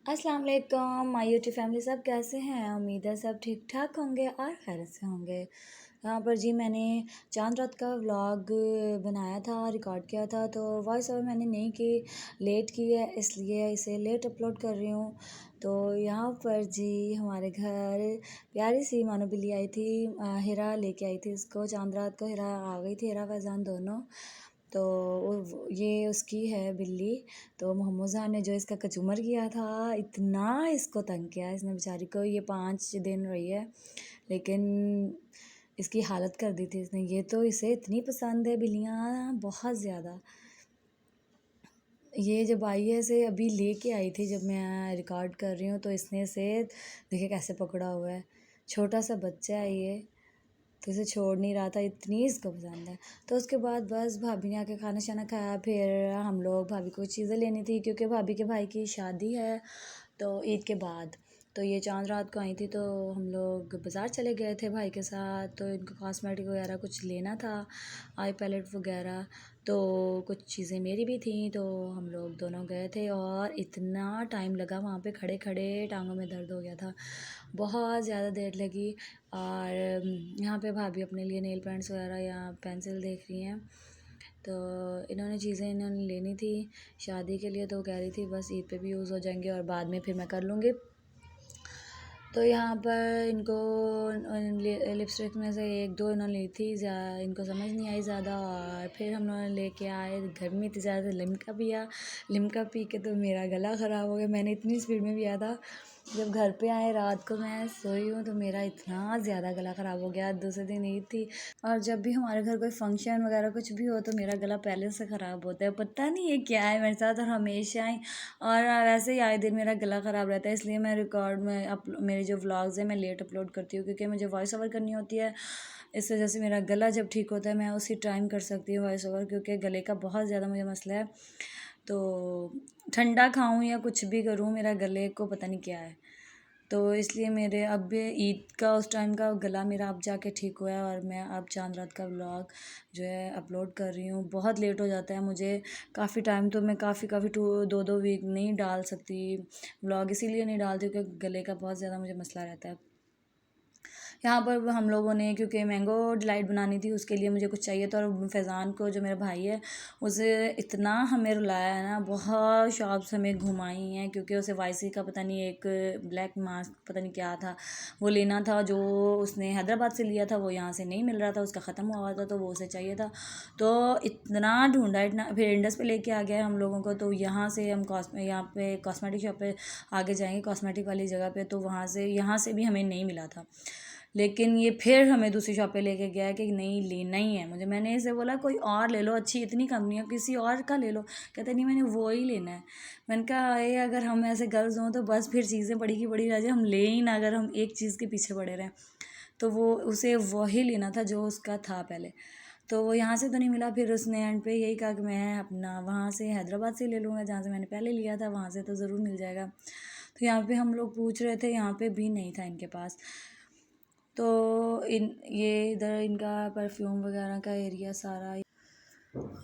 अस्सलाम वालेकुम my YouTube family, सब कैसे हैं। उम्मीद है सब ठीक ठाक होंगे और खैरियत से होंगे। यहाँ पर जी मैंने चांद रात का व्लॉग बनाया था, रिकॉर्ड किया था, तो वॉइस ओवर मैंने नहीं की, लेट की है, इसलिए इसे लेट अपलोड कर रही हूँ। तो यहाँ पर जी हमारे घर प्यारी सी मानो बिल्ली आई थी। हिरा लेके आई थी इसको चांद रात को। हिरा आ गई थी, हिरा फैज़ान दोनों। तो ये उसकी है बिल्ली। तो मोहम्मद जहाँ ने जो इसका कचूमर किया था, इतना इसको तंग किया इसने बेचारी को। ये 5 दिन रही है, लेकिन इसकी हालत कर दी थी इसने। ये तो इसे इतनी पसंद है बिल्लियाँ, बहुत ज़्यादा। ये जब आई है, इसे अभी लेके आई थी जब मैं रिकॉर्ड कर रही हूँ, तो इसने इसे देखिए कैसे पकड़ा हुआ है। छोटा सा बच्चा है ये, तो इसे छोड़ नहीं रहा था, इतनी इसको पसंद है। तो उसके बाद बस भाभी ने आके खाना शाना खाया, फिर हम लोग भाभी को चीज़ें लेनी थी क्योंकि भाभी के भाई की शादी है तो ईद के बाद। तो ये चांद रात को आई थी, तो हम लोग बाज़ार चले गए थे भाई के साथ। तो इनको कॉस्मेटिक वगैरह कुछ लेना था, आई पैलेट वगैरह, तो कुछ चीज़ें मेरी भी थी, तो हम लोग दोनों गए थे। और इतना टाइम लगा वहाँ पे खड़े खड़े, टांगों में दर्द हो गया था, बहुत ज़्यादा देर लगी। और यहाँ पे भाभी अपने लिए नेल पेंट्स वगैरह या पेंसिल देख रही हैं। तो इन्होंने लेनी थी शादी के लिए, तो कह रही थी बस ईद पे भी यूज़ हो जाएंगे और बाद में फिर मैं कर लूँगी। तो यहाँ पर इनको लिपस्टिक में से एक दो इन्होंने ली थी, इनको समझ नहीं आई ज़्यादा। और फिर हम लोग लेके आए, गर्मी इतनी ज़्यादा, लिम्का पिया। लिम्का पी के तो मेरा गला ख़राब हो गया, मैंने इतनी स्पीड में पिया था। जब घर पे आए रात को मैं सोई हूँ तो मेरा इतना ज़्यादा गला ख़राब हो गया। दूसरे दिन ईद थी, और जब भी हमारे घर कोई फंक्शन वगैरह कुछ भी हो तो मेरा गला पहले से ख़राब होता है, पता नहीं ये क्या है मेरे साथ, और हमेशा ही। और वैसे ही आए दिन मेरा गला ख़राब रहता है, इसलिए मैं रिकॉर्ड में मेरे जो व्लॉग्स हैं मैं लेट अपलोड करती हूँ, क्योंकि मुझे वॉइस ओवर करनी होती है। इस वजह से मेरा गला जब ठीक होता है मैं उसी टाइम कर सकती हूँ वॉइस ओवर, क्योंकि गले का बहुत ज़्यादा मुझे मसला है। तो ठंडा खाऊं या कुछ भी करूं, मेरा गले को पता नहीं क्या है। तो इसलिए मेरे अब ईद का उस टाइम का गला मेरा अब जाके ठीक हुआ है, और मैं अब चांद रात का व्लॉग जो है अपलोड कर रही हूँ। बहुत लेट हो जाता है मुझे, काफ़ी टाइम तो मैं काफ़ी 2-2 वीक नहीं डाल सकती व्लॉग, इसीलिए नहीं डालती क्योंकि गले का बहुत ज़्यादा मुझे मसला रहता है। यहाँ पर हम लोगों ने क्योंकि मैंगो डिलाइट बनानी थी, उसके लिए मुझे कुछ चाहिए था, और फैज़ान को जो मेरा भाई है उसे इतना हमें रुलाया है ना, बहुत शॉप्स हमें घुमाई हैं, क्योंकि उसे वाईसी का पता नहीं एक ब्लैक मास्क पता नहीं क्या था वो लेना था, जो उसने हैदराबाद से लिया था वो यहाँ से नहीं मिल रहा था, उसका ख़त्म हुआ था, तो वो उसे चाहिए था। तो इतना ढूंढा, इतना, फिर इंडस पे लेके आ गया हम लोगों को। तो यहाँ से हम यहाँ पे कॉस्मेटिक शॉप पे आगे जाएंगे, कॉस्मेटिक वाली जगह पे, तो वहाँ से यहाँ से भी हमें नहीं मिला था, लेकिन ये फिर हमें दूसरी शॉप पे लेके गया कि नहीं लेना ही है मुझे। मैंने इसे बोला कोई और ले लो, अच्छी इतनी कंपनी है, किसी और का ले लो। कहते नहीं मैंने वो ही लेना है। मैंने कहा ये अगर हम ऐसे गर्ल्स हों तो बस फिर चीज़ें बड़ी की बड़ी रह जाए, हम ले ही ना, अगर हम एक चीज़ के पीछे पड़े रहें। तो वो उसे वही लेना था जो उसका था पहले। तो वो यहाँ से तो नहीं मिला, फिर उसने एंड पे यही कहा कि मैं अपना वहाँ से हैदराबाद से ले लूँगा, जहाँ से मैंने पहले लिया था वहाँ से तो ज़रूर मिल जाएगा। तो यहाँ पे हम लोग पूछ रहे थे, यहाँ पे भी नहीं था इनके पास। तो ये इधर इनका परफ्यूम वगैरह का एरिया सारा,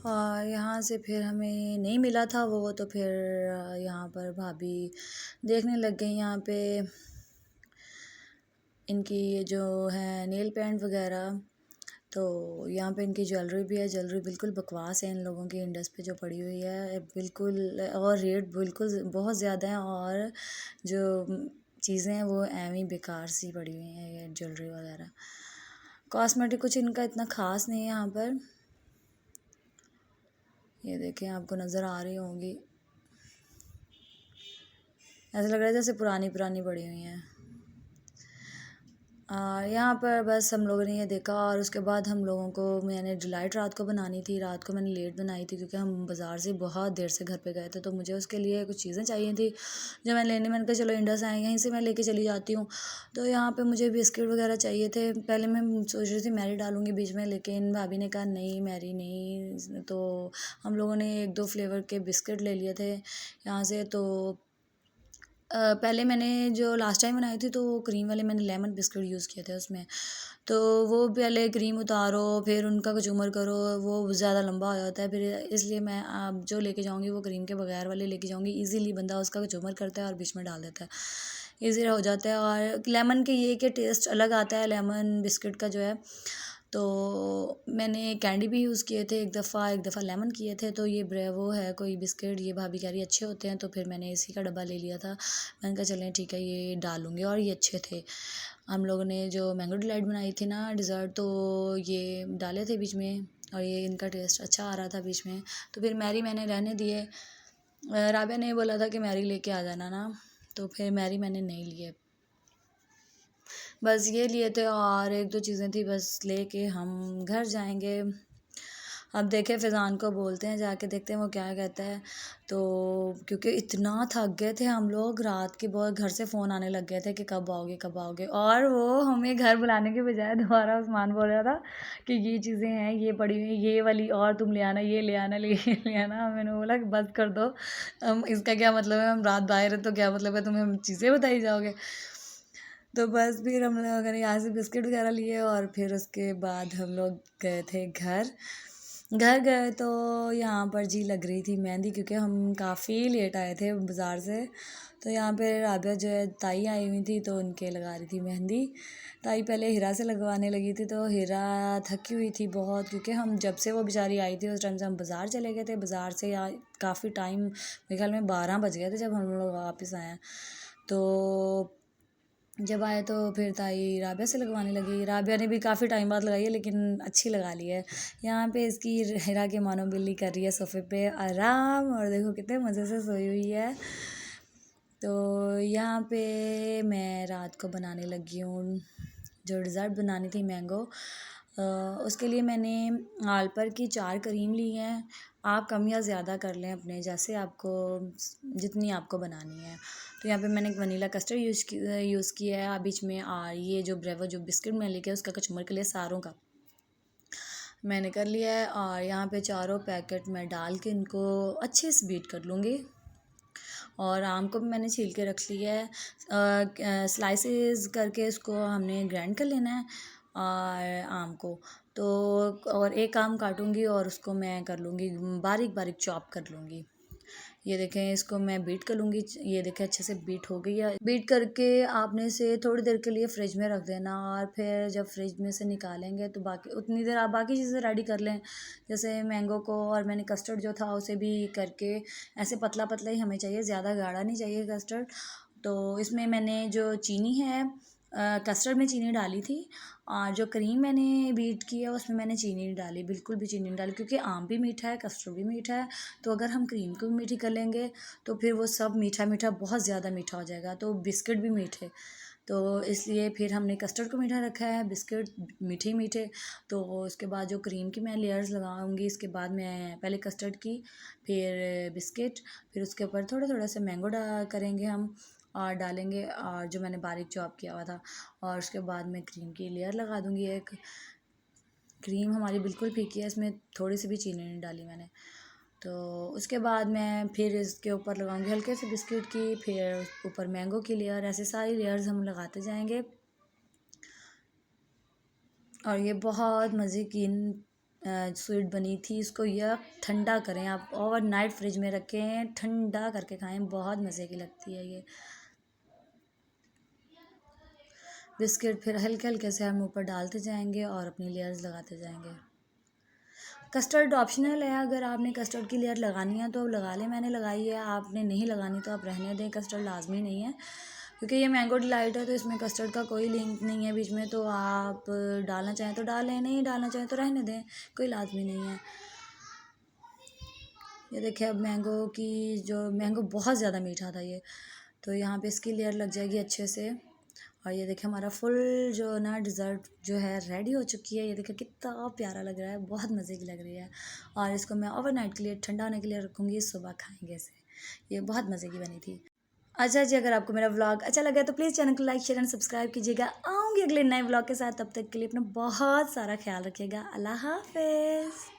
और यहाँ से फिर हमें नहीं मिला था वो, तो फिर यहाँ पर भाभी देखने लग गई यहाँ पे इनकी ये जो है नेल पेंट वगैरह। तो यहाँ पे इनकी ज्वेलरी भी है, ज्वेलरी बिल्कुल बकवास है इन लोगों की, इंडस पे जो पड़ी हुई है बिल्कुल, और रेट बिल्कुल बहुत ज़्यादा है, और जो चीज़ें हैं वो एवं बेकार सी पड़ी हुई हैं, ये ज्वेलरी वगैरह। कॉस्मेटिक कुछ इनका इतना ख़ास नहीं है यहाँ पर। ये देखें, आपको नज़र आ रही होंगी, ऐसा लग रहा है जैसे पुरानी पुरानी पड़ी हुई हैं। यहाँ पर बस हम लोगों ने ये देखा, और उसके बाद हम लोगों को, मैंने डिलाइट रात को बनानी थी, रात को मैंने लेट बनाई थी क्योंकि हम बाज़ार से बहुत देर से घर पे गए थे, तो मुझे उसके लिए कुछ चीज़ें चाहिए थी जो मैंने कहा चलो इंडस आए यहीं से मैं लेके चली जाती हूँ। तो यहाँ पे मुझे बिस्किट वगैरह चाहिए थे। पहले मैं सोच रही थी मैरी डालूँगी बीच में, लेकिन भाभी ने कहा नहीं मैरी नहीं, तो हम लोगों ने 1-2 फ्लेवर के बिस्किट ले लिए थे यहाँ से। तो पहले मैंने जो लास्ट टाइम बनाई थी तो वो क्रीम वाले मैंने लेमन बिस्किट यूज़ किए थे उसमें। तो वो पहले क्रीम उतारो, फिर उनका कचूमर करो, वो ज़्यादा लंबा हो जाता है। फिर इसलिए मैं अब जो लेके जाऊँगी वो क्रीम के बगैर वाले लेके जाऊँगी। ईज़िली बंदा उसका कचूमर करता है और बीच में डाल देता है, ईज़ी हो जाता है। और लेमन के ये कि टेस्ट अलग आता है लेमन बिस्किट का जो है। तो मैंने कैंडी भी यूज़ किए थे एक दफ़ा लेमन किए थे। तो ये ब्रेवो है कोई बिस्किट, ये भाभी कह रही अच्छे होते हैं, तो फिर मैंने इसी का डब्बा ले लिया था। मैंने कहा चलें ठीक है ये डालूँगी, और ये अच्छे थे। हम लोगों ने जो मैंगो डिलाइट बनाई थी ना डिज़र्ट, तो ये डाले थे बीच में, और ये इनका टेस्ट अच्छा आ रहा था बीच में। तो फिर मैरी मैंने रहने दिए। राबिया ने बोला था कि मैरी लेके आ जाना ना, तो फिर मैरी मैंने नहीं लिए, बस ये लिए थे और एक दो चीज़ें थी बस लेके हम घर जाएंगे। अब देखें फ़ैज़ान को बोलते हैं, जाके देखते हैं वो क्या कहता है। तो क्योंकि इतना थक गए थे हम लोग, रात के बहुत घर से फ़ोन आने लग गए थे कि कब आओगे कब आओगे, और वो हमें घर बुलाने के बजाय दोबारा उस्मान बोल रहा था कि ये चीज़ें हैं, ये पड़ी हुई ये वाली, और तुम ले आना, ये ले आना, ले आना। मैंने बोला कि बस कर दो, हम इसका क्या मतलब है, हम रात बाहर है तो क्या मतलब है, तुम्हें हम चीज़ें बताई जाओगे। तो बस फिर हम लोगों ने यहाँ से बिस्किट वगैरह लिए, और फिर उसके बाद हम लोग गए थे घर गए। तो यहाँ पर जी लग रही थी मेहंदी, क्योंकि हम काफ़ी लेट आए थे बाज़ार से। तो यहाँ पे राबिया जो है ताई आई हुई थी, तो उनके लगा रही थी मेहंदी। ताई पहले हीरा से लगवाने लगी थी, तो हीरा थकी हुई थी बहुत, क्योंकि हम जब से वो बेचारी आई थी उस टाइम से हम बाज़ार चले गए थे। बाज़ार से यहाँ काफ़ी टाइम, मेरे ख्याल में 12 बज गए थे जब हम लोग वापस आए। तो जब आए तो फिर ताई राबिया से लगवाने लगी। राबिया ने भी काफ़ी टाइम बाद लगाई है, लेकिन अच्छी लगा ली है। यहाँ पे इसकी हीरा के मानो बिल्ली कर रही है सोफ़े पे आराम, और देखो कितने मज़े से सोई हुई है। तो यहाँ पे मैं रात को बनाने लगी हूँ जो डिज़र्ट बनानी थी मैंगो। उसके लिए मैंने आलपर की 4 क्रीम ली हैं। आप कम या ज़्यादा कर लें अपने, जैसे आपको जितनी आपको बनानी है। तो यहाँ पे मैंने एक वनीला कस्टर्ड यूज़ किया है बीच में, और ये जो ब्रेवो जो बिस्किट मैं लेके उसका कचूमर के लिए सारों का मैंने कर लिया है। और यहाँ पे चारों पैकेट मैं डाल के इनको अच्छे से बीट कर लूँगी। और आम को भी मैंने छील के रख लिया है, स्लाइसेस करके इसको हमने ग्राइंड कर लेना है और आम को। तो और एक आम काटूंगी और उसको मैं कर लूँगी बारीक बारीक चॉप कर लूँगी। ये देखें इसको मैं बीट कर लूँगी, ये देखें अच्छे से बीट हो गई है। बीट करके आपने इसे थोड़ी देर के लिए फ्रिज में रख देना, और फिर जब फ्रिज में से निकालेंगे तो बाकी उतनी देर आप बाकी चीज़ें रेडी कर लें, जैसे मैंगो को। और मैंने कस्टर्ड जो था उसे भी करके ऐसे पतला पतला ही हमें चाहिए, ज़्यादा गाढ़ा नहीं चाहिए कस्टर्ड। तो इसमें मैंने जो चीनी है, कस्टर्ड में चीनी डाली थी, और जो क्रीम मैंने बीट की है उसमें मैंने चीनी नहीं डाली, बिल्कुल भी चीनी नहीं डाली, क्योंकि आम भी मीठा है कस्टर्ड भी मीठा है। तो अगर हम क्रीम को भी मीठी कर लेंगे तो फिर वो सब मीठा मीठा बहुत ज़्यादा मीठा हो जाएगा, तो बिस्किट भी मीठे। तो इसलिए फिर हमने कस्टर्ड को मीठा रखा है, बिस्किट मीठे मीठे। तो उसके बाद जो क्रीम की मैं लेयर्स लगाऊंगी, इसके बाद मैं पहले कस्टर्ड की, फिर बिस्किट, फिर उसके ऊपर थोड़ा थोड़ा सा मैंगो करेंगे हम और डालेंगे, और जो मैंने बारीक चॉप किया हुआ था। और उसके बाद मैं क्रीम की लेयर लगा दूँगी एक। क्रीम हमारी बिल्कुल फीकी है, इसमें थोड़ी सी भी चीनी नहीं डाली मैंने। तो उसके बाद मैं फिर इसके ऊपर लगाऊंगी हल्के से बिस्किट की, फिर ऊपर मैंगो की लेयर, ऐसे सारी लेयर्स हम लगाते जाएंगे। और ये बहुत मज़े की स्वीट बनी थी। इसको यह ठंडा करें आप, ओवरनाइट फ्रिज में रखें, ठंडा करके खाएं, बहुत मज़े की लगती है ये बिस्किट। फिर हल्के हल्के से हम ऊपर डालते जाएंगे और अपनी लेयर्स लगाते जाएंगे। कस्टर्ड ऑप्शनल है, अगर आपने कस्टर्ड की लेयर लगानी है तो लगा लें, मैंने लगाई है। आपने नहीं लगानी तो आप रहने दें, कस्टर्ड लाजमी नहीं है, क्योंकि ये मैंगो डिलाइट है तो इसमें कस्टर्ड का कोई लिंक नहीं है बीच में। तो आप डालना चाहें तो डालें, नहीं डालना चाहें तो रहने दें, कोई लाजमी नहीं है। ये देखिए अब मैंगो बहुत ज़्यादा मीठा था ये, तो यहाँ पे इसकी लेयर लग जाएगी अच्छे से। और ये देखिए हमारा फुल जो ना डिज़र्ट जो है रेडी हो चुकी है। ये देखिए कितना प्यारा लग रहा है, बहुत मज़े की लग रही है। और इसको मैं ओवरनाइट के लिए ठंडा होने के लिए रखूँगी, सुबह खाएंगे इसे। ये बहुत मज़े की बनी थी। अच्छा जी, अगर आपको मेरा व्लॉग अच्छा लगा तो प्लीज़ चैनल को लाइक शेयर एंड सब्सक्राइब कीजिएगा। आऊँगी अगले नए व्लॉग के साथ, तब तक के लिए अपना बहुत सारा ख्याल रखिएगा। अल्लाह हाफ़िज़।